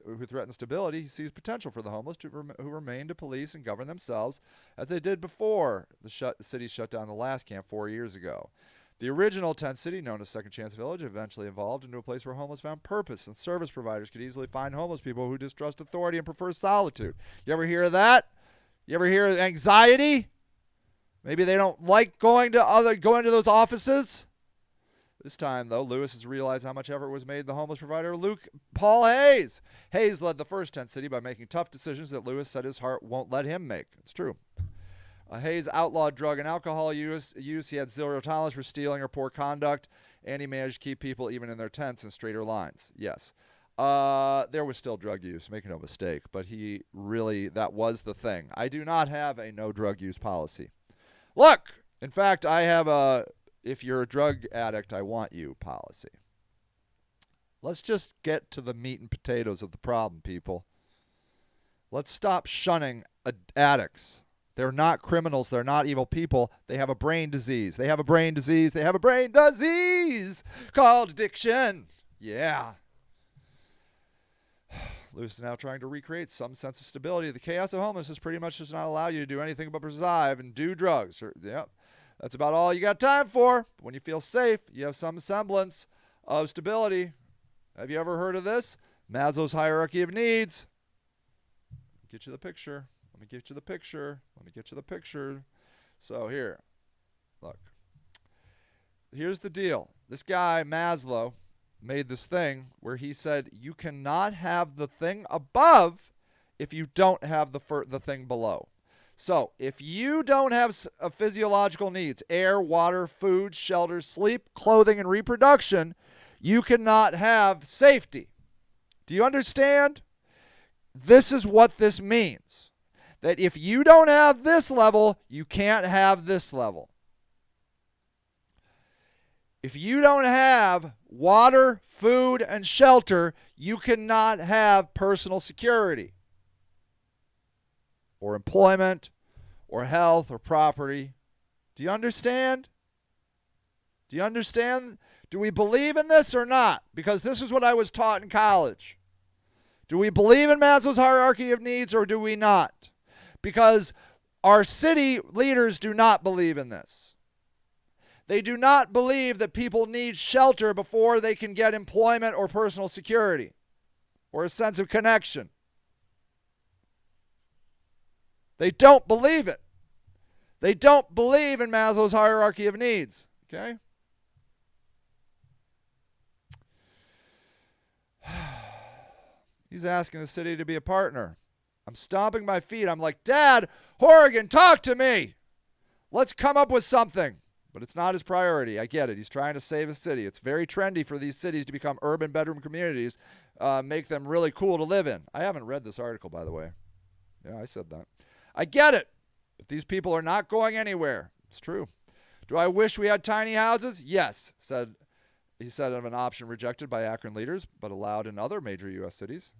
who threaten stability, he sees potential for the homeless who remain to police and govern themselves as they did before the city shut down the last camp 4 years ago. The original tent city, known as Second Chance Village, eventually evolved into a place where homeless found purpose, and service providers could easily find homeless people who distrust authority and prefer solitude. You ever hear of that? You ever hear of anxiety? Maybe they don't like going to those offices. This time, though, Lewis has realized how much effort was made the homeless provider, Paul Hayes. Hayes led the first tent city by making tough decisions that Lewis said his heart won't let him make. It's true. Hayes outlawed drug and alcohol use. He had zero tolerance for stealing or poor conduct, and he managed to keep people even in their tents in straighter lines. Yes. There was still drug use, make no mistake, but that was the thing. I do not have a no drug use policy. Look, in fact, I have a if you're a drug addict, I want you policy. Let's just get to the meat and potatoes of the problem, people. Let's stop shunning addicts. They're not criminals. They're not evil people. They have a brain disease. They have a brain disease. They have a brain disease called addiction. Yeah. Lewis is now trying to recreate some sense of stability. The chaos of homelessness pretty much does not allow you to do anything but preside and do drugs. Yep. That's about all you got time for. When you feel safe, you have some semblance of stability. Have you ever heard of this? Maslow's hierarchy of needs. Get you the picture. Let me get you the picture. Let me get you the picture. So here, look. Here's the deal. This guy, Maslow, made this thing where he said you cannot have the thing above if you don't have the thing below. So if you don't have physiological needs, air, water, food, shelter, sleep, clothing, and reproduction, you cannot have safety. Do you understand? This is what this means. That if you don't have this level, you can't have this level. If you don't have water, food, and shelter, you cannot have personal security or employment or health or property. Do you understand? Do you understand? Do we believe in this or not? Because this is what I was taught in college. Do we believe in Maslow's hierarchy of needs or do we not? Because our city leaders do not believe in this. They do not believe that people need shelter before they can get employment or personal security or a sense of connection. They don't believe it. They don't believe in Maslow's hierarchy of needs. Okay? He's asking the city to be a partner. I'm stomping my feet. I'm like, Dad, Horrigan, talk to me. Let's come up with something. But it's not his priority. I get it. He's trying to save a city. It's very trendy for these cities to become urban bedroom communities, make them really cool to live in. I haven't read this article, by the way. Yeah, I said that. I get it. But these people are not going anywhere. It's true. Do I wish we had tiny houses? Yes, he said of an option rejected by Akron leaders, but allowed in other major U.S. cities.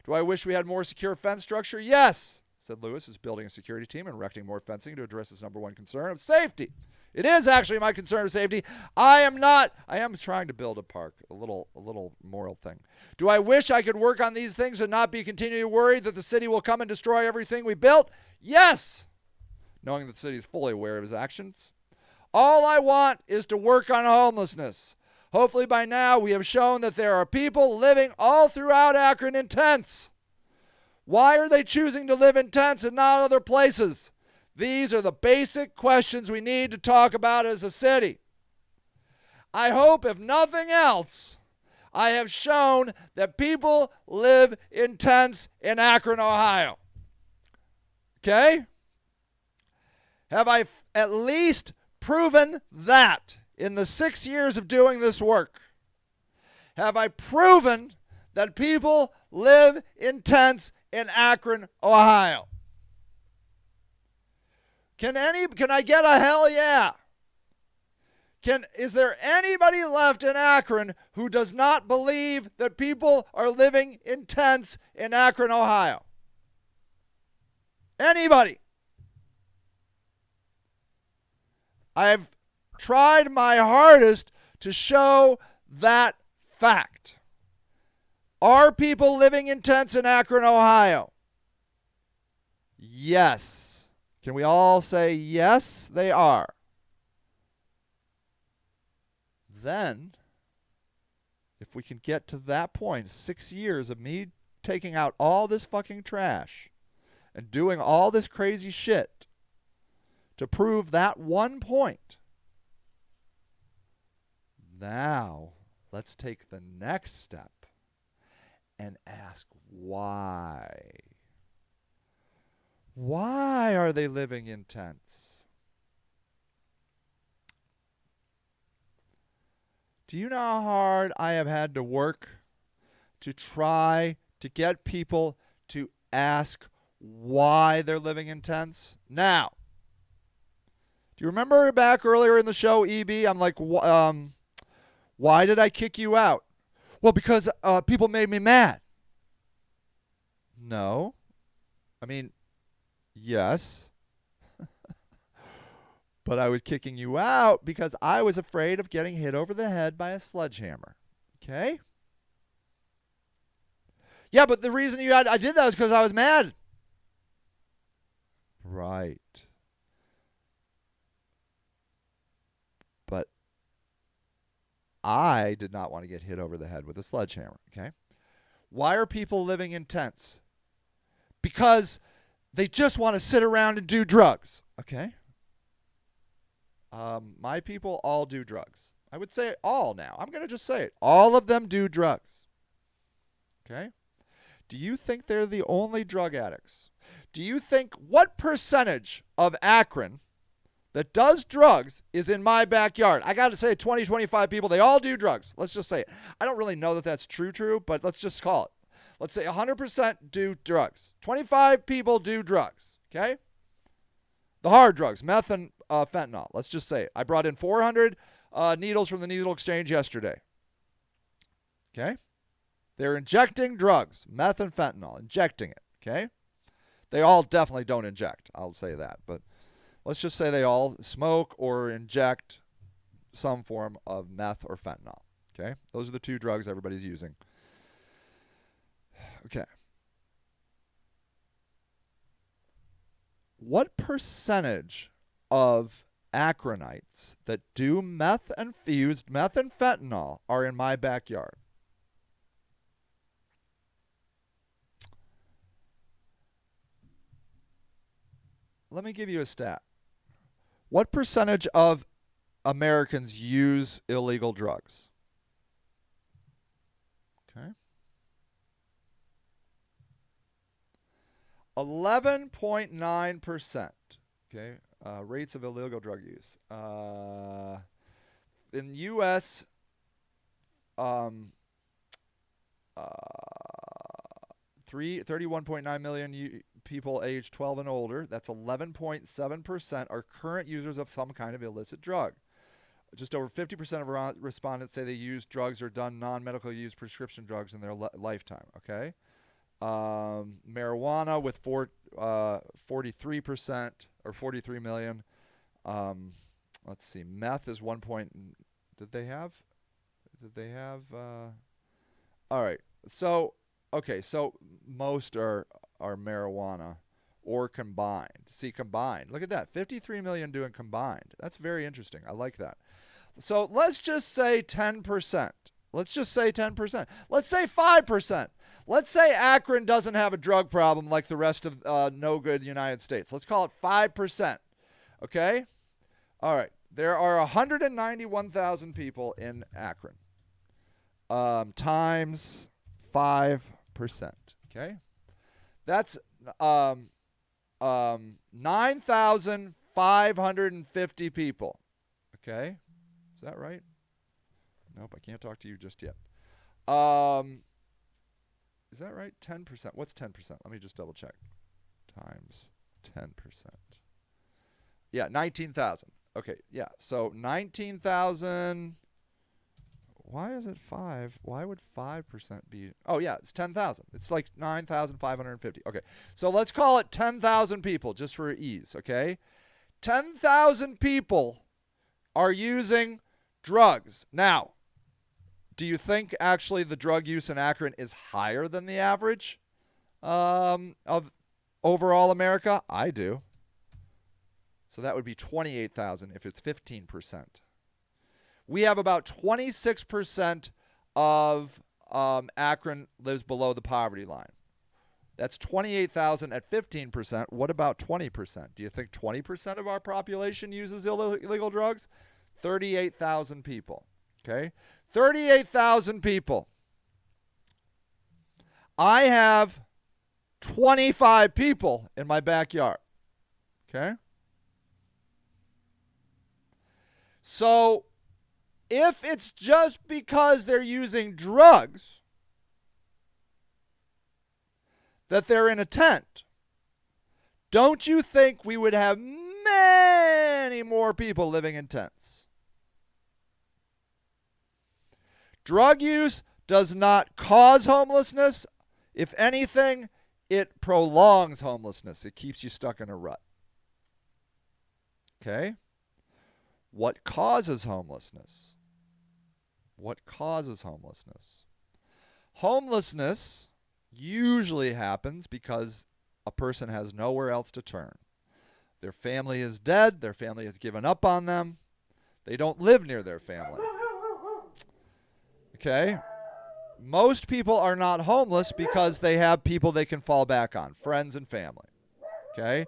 Do I wish we had more secure fence structure? Yes, said Lewis, who's building a security team and erecting more fencing to address his number one concern of safety. It is actually my concern of safety. I am trying to build a park, a little moral thing. Do I wish I could work on these things and not be continually worried that the city will come and destroy everything we built? Yes, knowing that the city is fully aware of his actions. All I want is to work on homelessness. Hopefully by now we have shown that there are people living all throughout Akron in tents. Why are they choosing to live in tents and not other places? These are the basic questions we need to talk about as a city. I hope, if nothing else, I have shown that people live in tents in Akron, Ohio. Okay? Have I at least proven that in the 6 years of doing this work? Have I proven that people live in tents in Akron, Ohio? Can I get a hell yeah? Is there anybody left in Akron who does not believe that people are living in tents in Akron, Ohio? Anybody? I've tried my hardest to show that fact. Are people living in tents in Akron, Ohio? Yes. Can we all say yes, they are? Then, if we can get to that point, 6 years of me taking out all this fucking trash and doing all this crazy shit to prove that one point, now let's take the next step and ask why. Why are they living in tents? Do you know how hard I have had to work to try to get people to ask why they're living in tents? Now, do you remember back earlier in the show, EB? I'm like, why did I kick you out? Well, because people made me mad. No. I mean, yes. But I was kicking you out because I was afraid of getting hit over the head by a sledgehammer. Okay? Yeah, but the reason I did that was because I was mad. Right. But I did not want to get hit over the head with a sledgehammer. Okay? Why are people living in tents? Because they just want to sit around and do drugs. Okay? My people all do drugs. I would say all now. I'm going to just say it. All of them do drugs. Okay? Do you think they're the only drug addicts? Do you think what percentage of Akron that does drugs is in my backyard? I got to say 20, 25 people, they all do drugs. Let's just say it. I don't really know that that's true, but let's just call it. Let's say 100% do drugs. 25 people do drugs. Okay? The hard drugs, meth and fentanyl. Let's just say it. I brought in 400 needles from the needle exchange yesterday. Okay? They're injecting drugs, meth and fentanyl, injecting it. Okay? They all definitely don't inject. I'll say that. But let's just say they all smoke or inject some form of meth or fentanyl. Okay? Those are the two drugs everybody's using. Okay. What percentage of Akronites that do meth and fentanyl are in my backyard? Let me give you a stat. What percentage of Americans use illegal drugs? Okay. 11.9%. Okay. Rates of illegal drug use. In the U.S., 31.9 million people aged 12 and older, that's 11.7%, are current users of some kind of illicit drug. Just over 50% of respondents say they use drugs or done non-medical use prescription drugs in their lifetime. Okay. Marijuana with 43% or 43 million. Let's see. Meth is 1 point. Did they have? All right. So, okay. So most are marijuana or combined. See, combined. Look at that. 53 million doing combined. That's very interesting. I like that. So let's just say 10%. Let's just say 10%. Let's say 5%. Let's say Akron doesn't have a drug problem like the rest of no good United States. Let's call it 5%. Okay? All right. There are 191,000 people in Akron. Times 5%. Okay? That's 9,550 people. Okay? Is that right? Nope, I can't talk to you just yet. Is that right? 10%. What's 10%? Let me just double check. Times 10%. Yeah, 19,000. Okay, yeah. So 19,000. Why is it 5? Why would 5% be? Oh, yeah, it's 10,000. It's like 9,550. Okay, so let's call it 10,000 people just for ease, okay? 10,000 people are using drugs. Now, do you think actually the drug use in Akron is higher than the average of overall America? I do. So that would be 28,000 if it's 15%. We have about 26% of Akron lives below the poverty line. That's 28,000 at 15%. What about 20%? Do you think 20% of our population uses illegal drugs? 38,000 people. Okay? 38,000 people. I have 25 people in my backyard. Okay? So if it's just because they're using drugs that they're in a tent, don't you think we would have many more people living in tents? Drug use does not cause homelessness. If anything, it prolongs homelessness. It keeps you stuck in a rut. Okay? What causes homelessness? What causes homelessness? Homelessness usually happens because a person has nowhere else to turn. Their family is dead. Their family has given up on them. They don't live near their family. Okay? Most people are not homeless because they have people they can fall back on, friends and family. Okay?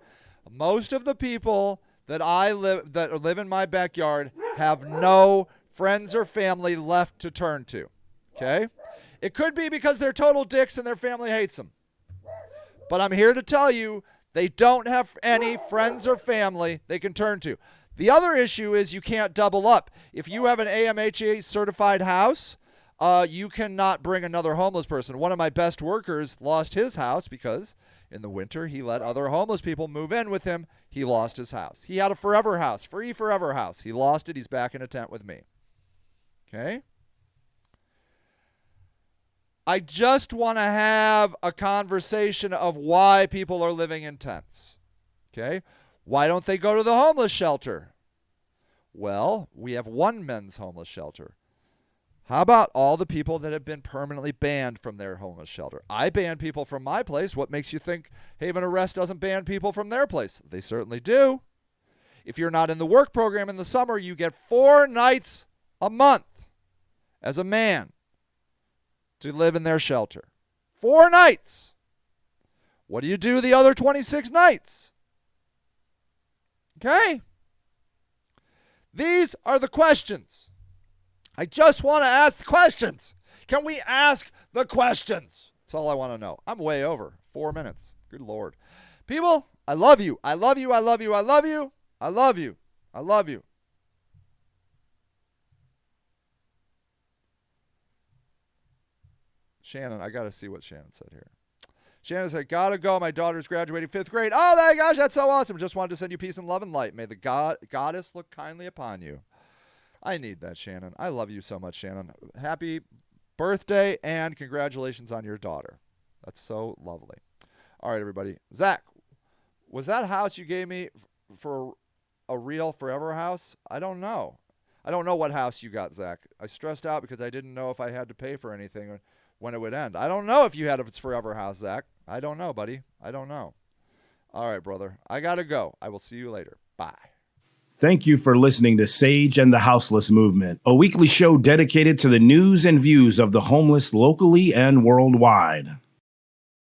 Most of the people that live in my backyard have no friends or family left to turn to. Okay? It could be because they're total dicks and their family hates them. But I'm here to tell you, they don't have any friends or family they can turn to. The other issue is you can't double up. If you have an AMHA certified house, you cannot bring another homeless person. One of my best workers lost his house because in the winter he let other homeless people move in with him. He lost his house. He had a forever house, free forever house. He lost it. He's back in a tent with me. Okay? I just want to have a conversation of why people are living in tents. Okay? Why don't they go to the homeless shelter? Well, we have one men's homeless shelter. How about all the people that have been permanently banned from their homeless shelter? I ban people from my place. What makes you think Haven Arrest doesn't ban people from their place? They certainly do. If you're not in the work program in the summer, you get 4 nights a month as a man to live in their shelter. 4 nights. What do you do the other 26 nights? Okay? These are the questions. I just want to ask the questions. Can we ask the questions? That's all I want to know. I'm way over. 4 minutes. Good Lord. People, I love you. I love you. I love you. I love you. I love you. I love you. Shannon, I got to see what Shannon said here. Shannon said, gotta go. My daughter's graduating 5th grade. Oh, my gosh, that's so awesome. Just wanted to send you peace and love and light. May the goddess look kindly upon you. I need that, Shannon. I love you so much, Shannon. Happy birthday and congratulations on your daughter. That's so lovely. All right, everybody. Zach, was that house you gave me for a real forever house? I don't know. I don't know what house you got, Zach. I stressed out because I didn't know if I had to pay for anything when it would end. I don't know if you had a forever house, Zach. I don't know, buddy. I don't know. All right, brother. I got to go. I will see you later. Bye. Thank you for listening to Sage and the Houseless Movement, a weekly show dedicated to the news and views of the homeless locally and worldwide.